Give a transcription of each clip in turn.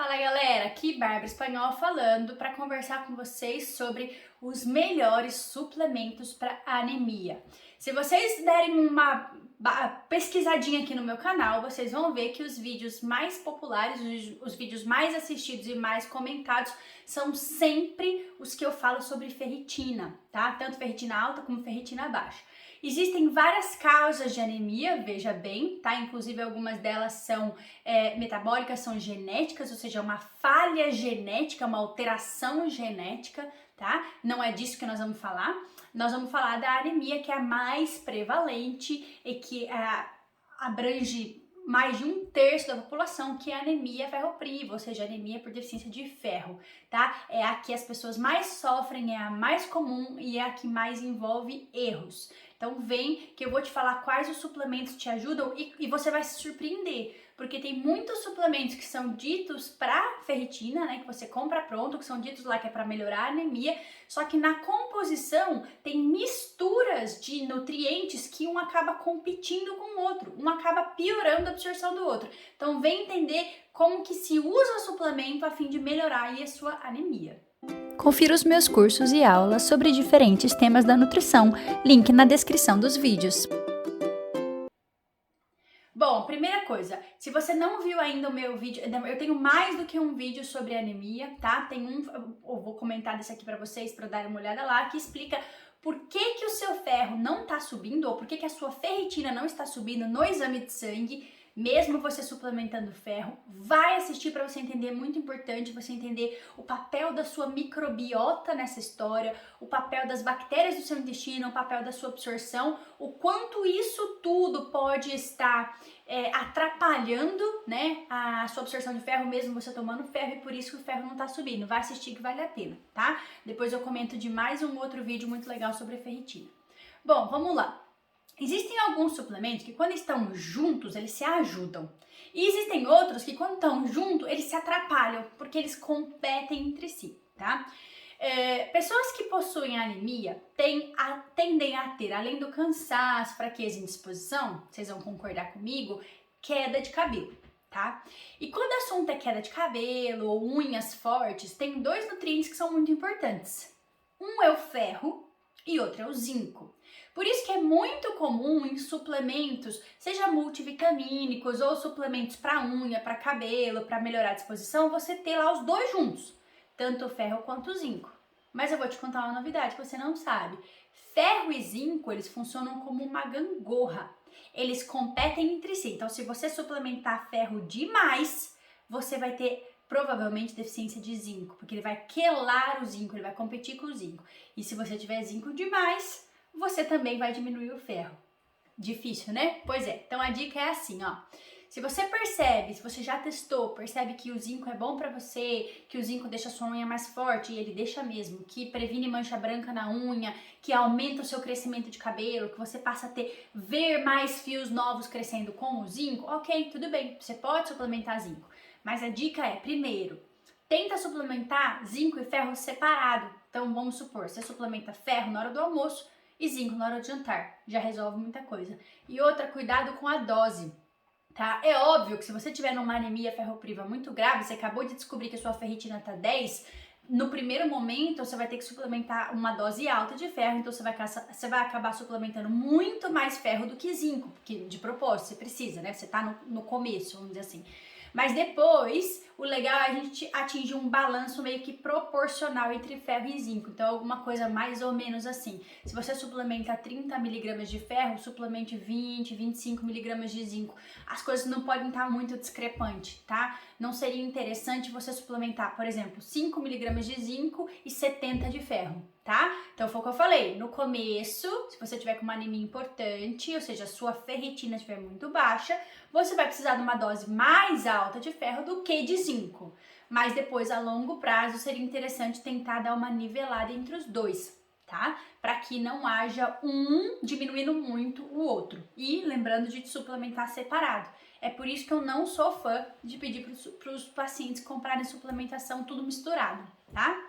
Fala galera, aqui Bárbara Espanhol falando para conversar com vocês sobre os melhores suplementos para anemia. Se vocês derem uma pesquisadinha aqui no meu canal, vocês vão ver que os vídeos mais populares, os vídeos mais assistidos e mais comentados são sempre os que eu falo sobre ferritina, tá? Tanto ferritina alta como ferritina baixa. Existem várias causas de anemia, veja bem, tá? Inclusive algumas delas são metabólicas, são genéticas, ou seja, uma falha genética, uma alteração genética, tá? Não é disso que nós vamos falar. Nós vamos falar da anemia, que é a mais prevalente e que abrange mais de 1/3 da população, que é a anemia ferropriva, ou seja, anemia por deficiência de ferro, tá? É a que as pessoas mais sofrem, é a mais comum e é a que mais envolve erros. Então vem que eu vou te falar quais os suplementos te ajudam e você vai se surpreender, porque tem muitos suplementos que são ditos para ferritina, né, que você compra pronto, que são ditos lá que é para melhorar a anemia, só que na composição tem misturas de nutrientes que um acaba competindo com o outro, um acaba piorando a absorção do outro. Então vem entender como que se usa o suplemento a fim de melhorar aí a sua anemia. Confira os meus cursos e aulas sobre diferentes temas da nutrição, link na descrição dos vídeos. Bom, primeira coisa, se você não viu ainda o meu vídeo, eu tenho mais do que um vídeo sobre anemia, tá? Tem eu vou comentar desse aqui pra vocês, pra darem uma olhada lá, que explica por que o seu ferro não tá subindo, ou por que a sua ferritina não está subindo no exame de sangue, mesmo você suplementando ferro. Vai assistir para você entender, muito importante você entender o papel da sua microbiota nessa história, o papel das bactérias do seu intestino, o papel da sua absorção, o quanto isso tudo pode estar atrapalhando, né, a sua absorção de ferro, mesmo você tomando ferro, e por isso que o ferro não tá subindo. Vai assistir que vale a pena, tá? Depois eu comento de mais um outro vídeo muito legal sobre a ferritina. Bom, vamos lá. Existem alguns suplementos que quando estão juntos, eles se ajudam. E existem outros que quando estão juntos, eles se atrapalham, porque eles competem entre si, tá? Pessoas que possuem anemia tendem a ter, além do cansaço, fraqueza e indisposição, vocês vão concordar comigo, queda de cabelo, tá? E quando o assunto é queda de cabelo ou unhas fortes, tem dois nutrientes que são muito importantes. Um é o ferro e outro é o zinco. Por isso que é muito comum em suplementos, seja multivitamínicos ou suplementos para unha, para cabelo, para melhorar a disposição, você ter lá os dois juntos, tanto o ferro quanto o zinco. Mas eu vou te contar uma novidade que você não sabe. Ferro e zinco, eles funcionam como uma gangorra. Eles competem entre si. Então, se você suplementar ferro demais, você vai ter provavelmente deficiência de zinco, porque ele vai quelar o zinco, ele vai competir com o zinco. E se você tiver zinco demais, você também vai diminuir o ferro. Difícil, né? Pois é. Então a dica é assim, ó. Se você percebe, se você já testou, percebe que o zinco é bom pra você, que o zinco deixa a sua unha mais forte, e ele deixa mesmo, que previne mancha branca na unha, que aumenta o seu crescimento de cabelo, que você passa a ver mais fios novos crescendo com o zinco, ok, tudo bem, você pode suplementar zinco. Mas a dica é, primeiro, tenta suplementar zinco e ferro separado. Então vamos supor, você suplementa ferro na hora do almoço e zinco na hora de jantar. Já resolve muita coisa. E outra, cuidado com a dose. Tá? É óbvio que se você tiver numa anemia ferropriva muito grave, você acabou de descobrir que a sua ferritina tá 10, no primeiro momento você vai ter que suplementar uma dose alta de ferro, então você vai acabar suplementando muito mais ferro do que zinco, porque de propósito você precisa, né? Você tá no começo, vamos dizer assim. Mas depois, o legal é a gente atingir um balanço meio que proporcional entre ferro e zinco. Então, alguma coisa mais ou menos assim. Se você suplementa 30 mg de ferro, suplemente 20, 25 mg de zinco. As coisas não podem estar muito discrepantes, tá? Não seria interessante você suplementar, por exemplo, 5 mg de zinco e 70 de ferro, tá? Então, foi o que eu falei. No começo, se você tiver com uma anemia importante, ou seja, a sua ferritina estiver muito baixa, você vai precisar de uma dose mais alta de ferro do que de zinco. Mas depois, a longo prazo, seria interessante tentar dar uma nivelada entre os dois, tá? Para que não haja um diminuindo muito o outro. E lembrando de suplementar separado. É por isso que eu não sou fã de pedir para os pacientes comprarem suplementação tudo misturado, tá?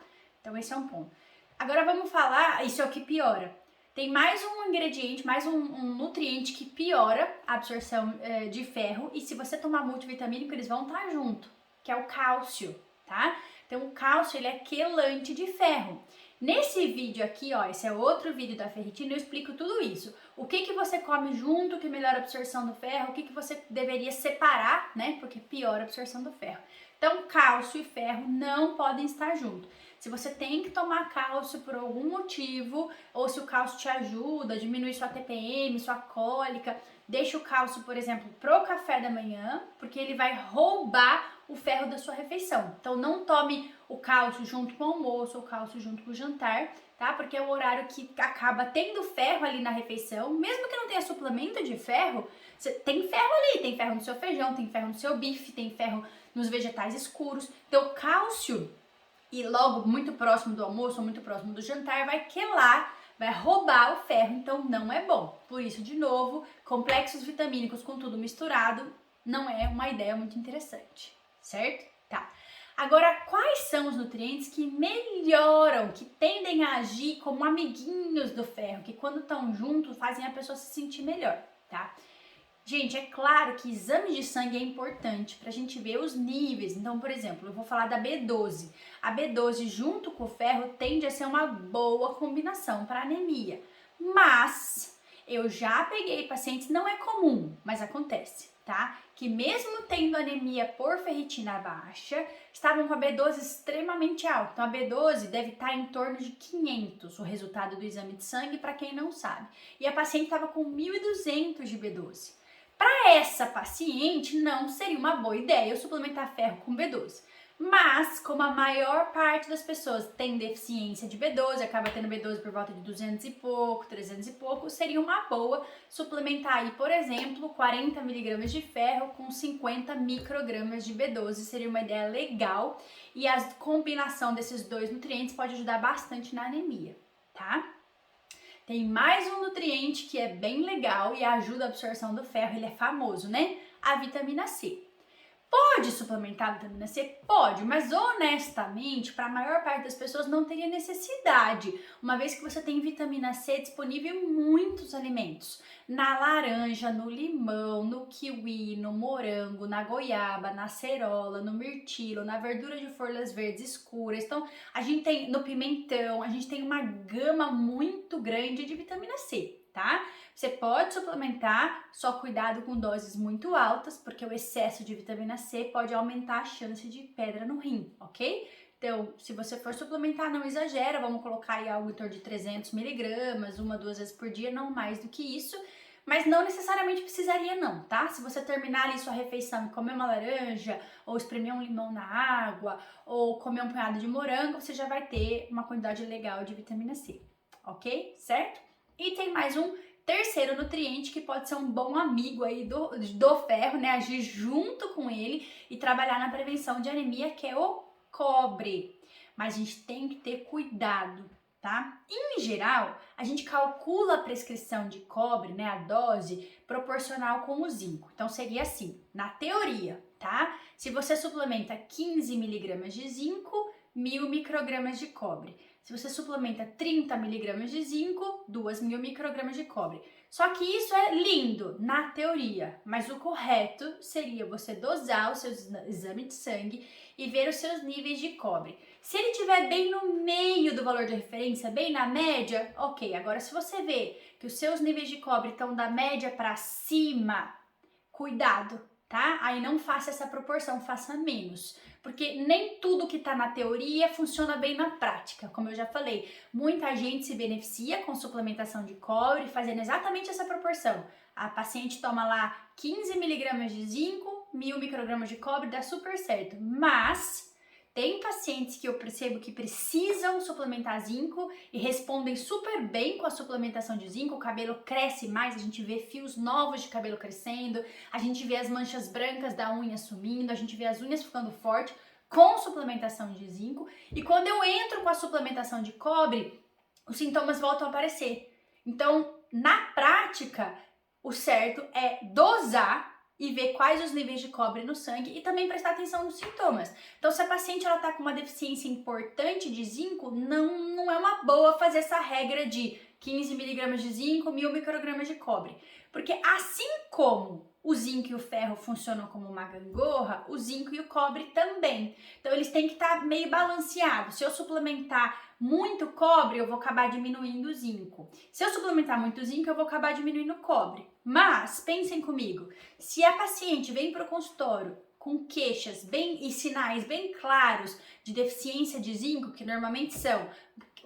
Então esse é um ponto. Agora vamos falar, isso é o que piora. Tem mais um ingrediente, mais um nutriente que piora a absorção de ferro, e se você tomar multivitamínico, eles vão estar junto, que é o cálcio, tá? Então o cálcio ele é quelante de ferro. Nesse vídeo aqui, ó, esse é outro vídeo da ferritina, eu explico tudo isso. O que você come junto que melhora a absorção do ferro, o que você deveria separar, né, porque piora a absorção do ferro. Então, cálcio e ferro não podem estar juntos. Se você tem que tomar cálcio por algum motivo, ou se o cálcio te ajuda, diminui sua TPM, sua cólica, deixa o cálcio, por exemplo, pro café da manhã, porque ele vai roubar o ferro da sua refeição. Então não tome o cálcio junto com o almoço ou o cálcio junto com o jantar, tá? Porque é o horário que acaba tendo ferro ali na refeição, mesmo que não tenha suplemento de ferro, você tem ferro ali, tem ferro no seu feijão, tem ferro no seu bife, tem ferro nos vegetais escuros. Então o cálcio, e logo muito próximo do almoço ou muito próximo do jantar, vai quelar, vai roubar o ferro, então não é bom. Por isso, de novo, complexos vitamínicos com tudo misturado não é uma ideia muito interessante, certo? Tá. Agora, quais são os nutrientes que melhoram, que tendem a agir como amiguinhos do ferro, que quando estão juntos fazem a pessoa se sentir melhor, tá? Gente, é claro que exame de sangue é importante para a gente ver os níveis. Então, por exemplo, eu vou falar da B12. A B12 junto com o ferro tende a ser uma boa combinação para anemia. Mas eu já peguei pacientes, não é comum, mas acontece, tá? Que mesmo tendo anemia por ferritina baixa, estavam com a B12 extremamente alta. Então, a B12 deve estar em torno de 500, o resultado do exame de sangue, para quem não sabe. E a paciente estava com 1.200 de B12. Para essa paciente, não seria uma boa ideia eu suplementar ferro com B12. Mas, como a maior parte das pessoas tem deficiência de B12, acaba tendo B12 por volta de 200 e pouco, 300 e pouco, seria uma boa suplementar aí, por exemplo, 40 mg de ferro com 50 microgramas de B12. Seria uma ideia legal e a combinação desses dois nutrientes pode ajudar bastante na anemia, tá? Tem mais um nutriente que é bem legal e ajuda a absorção do ferro, ele é famoso, né? A vitamina C. Pode suplementar a vitamina C? Pode, mas honestamente, para a maior parte das pessoas não teria necessidade, uma vez que você tem vitamina C disponível em muitos alimentos. Na laranja, no limão, no kiwi, no morango, na goiaba, na cerola, no mirtilo, na verdura de folhas verdes escuras. Então, a gente tem no pimentão, a gente tem uma gama muito grande de vitamina C, tá? Você pode suplementar, só cuidado com doses muito altas, porque o excesso de vitamina C pode aumentar a chance de pedra no rim, ok? Então, se você for suplementar, não exagera, vamos colocar aí algo em torno de 300 miligramas, 1 a 2 vezes por dia, não mais do que isso, mas não necessariamente precisaria não, tá? Se você terminar ali sua refeição e comer uma laranja, ou espremer um limão na água, ou comer um punhado de morango, você já vai ter uma quantidade legal de vitamina C, ok? Certo? E tem mais um terceiro nutriente que pode ser um bom amigo aí do ferro, né? Agir junto com ele e trabalhar na prevenção de anemia, que é o cobre. Mas a gente tem que ter cuidado, tá? Em geral, a gente calcula a prescrição de cobre, né? A dose proporcional com o zinco. Então seria assim, na teoria, tá? Se você suplementa 15 miligramas de zinco, 1.000 microgramas de cobre. Se você suplementa 30 miligramas de zinco, 2.000 microgramas de cobre. Só que isso é lindo na teoria, mas o correto seria você dosar o seu exame de sangue e ver os seus níveis de cobre. Se ele estiver bem no meio do valor de referência, bem na média, ok. Agora, se você vê que os seus níveis de cobre estão da média para cima, cuidado, tá? Aí não faça essa proporção, faça menos. Porque nem tudo que tá na teoria funciona bem na prática. Como eu já falei, muita gente se beneficia com suplementação de cobre, fazendo exatamente essa proporção. A paciente toma lá 15 miligramas de zinco, 1.000 microgramas de cobre, dá super certo. Mas tem pacientes que eu percebo que precisam suplementar zinco e respondem super bem com a suplementação de zinco, o cabelo cresce mais, a gente vê fios novos de cabelo crescendo, a gente vê as manchas brancas da unha sumindo, a gente vê as unhas ficando fortes com suplementação de zinco. E quando eu entro com a suplementação de cobre, os sintomas voltam a aparecer. Então, na prática, o certo é dosar e ver quais os níveis de cobre no sangue e também prestar atenção nos sintomas. Então, se a paciente está com uma deficiência importante de zinco, não é uma boa fazer essa regra de 15 miligramas de zinco, 1000 microgramas de cobre. Porque assim como o zinco e o ferro funcionam como uma gangorra, o zinco e o cobre também. Então eles têm que estar meio balanceados. Se eu suplementar muito cobre, eu vou acabar diminuindo o zinco. Se eu suplementar muito zinco, eu vou acabar diminuindo o cobre. Mas, pensem comigo, se a paciente vem para o consultório com queixas e sinais bem claros de deficiência de zinco, que normalmente são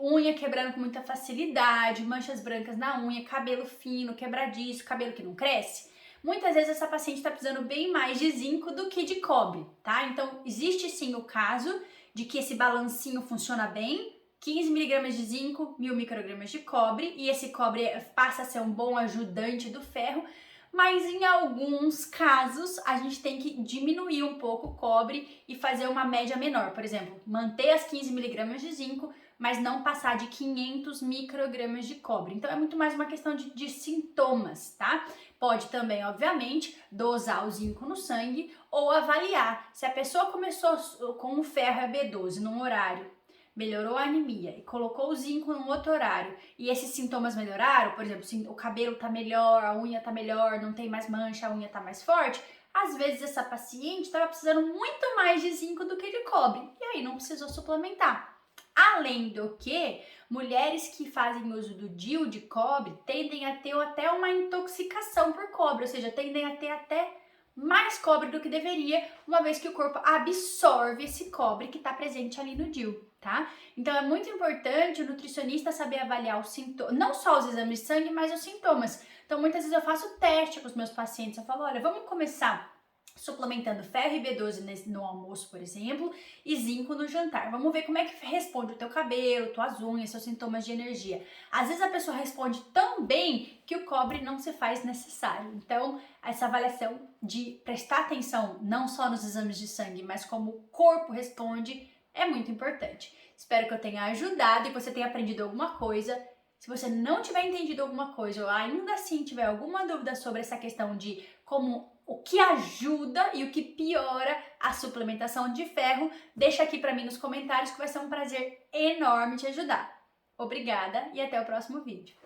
unha quebrando com muita facilidade, manchas brancas na unha, cabelo fino, quebradiço, cabelo que não cresce, muitas vezes essa paciente está precisando bem mais de zinco do que de cobre, tá? Então, existe sim o caso de que esse balancinho funciona bem, 15 miligramas de zinco, 1000 microgramas de cobre, e esse cobre passa a ser um bom ajudante do ferro, mas em alguns casos a gente tem que diminuir um pouco o cobre e fazer uma média menor. Por exemplo, manter as 15 miligramas de zinco, mas não passar de 500 microgramas de cobre. Então é muito mais uma questão de sintomas, tá? Pode também, obviamente, dosar o zinco no sangue ou avaliar se a pessoa começou com o ferro e a B12 num horário, melhorou a anemia e colocou o zinco num outro horário e esses sintomas melhoraram, por exemplo, o cabelo tá melhor, a unha tá melhor, não tem mais mancha, a unha tá mais forte, às vezes essa paciente estava precisando muito mais de zinco do que de cobre e aí não precisou suplementar. Além do que, mulheres que fazem uso do DIU de cobre tendem a ter até uma intoxicação por cobre, ou seja, tendem a ter até mais cobre do que deveria, uma vez que o corpo absorve esse cobre que está presente ali no DIU, tá? Então é muito importante o nutricionista saber avaliar os sintomas, não só os exames de sangue, mas os sintomas. Então muitas vezes eu faço teste com os meus pacientes, eu falo, olha, vamos começar suplementando ferro e B12 no almoço, por exemplo, e zinco no jantar. Vamos ver como é que responde o teu cabelo, tuas unhas, seus sintomas de energia. Às vezes a pessoa responde tão bem que o cobre não se faz necessário. Então, essa avaliação de prestar atenção não só nos exames de sangue, mas como o corpo responde, é muito importante. Espero que eu tenha ajudado e você tenha aprendido alguma coisa. Se você não tiver entendido alguma coisa ou ainda assim tiver alguma dúvida sobre essa questão de o que ajuda e o que piora a suplementação de ferro, deixa aqui para mim nos comentários que vai ser um prazer enorme te ajudar. Obrigada e até o próximo vídeo.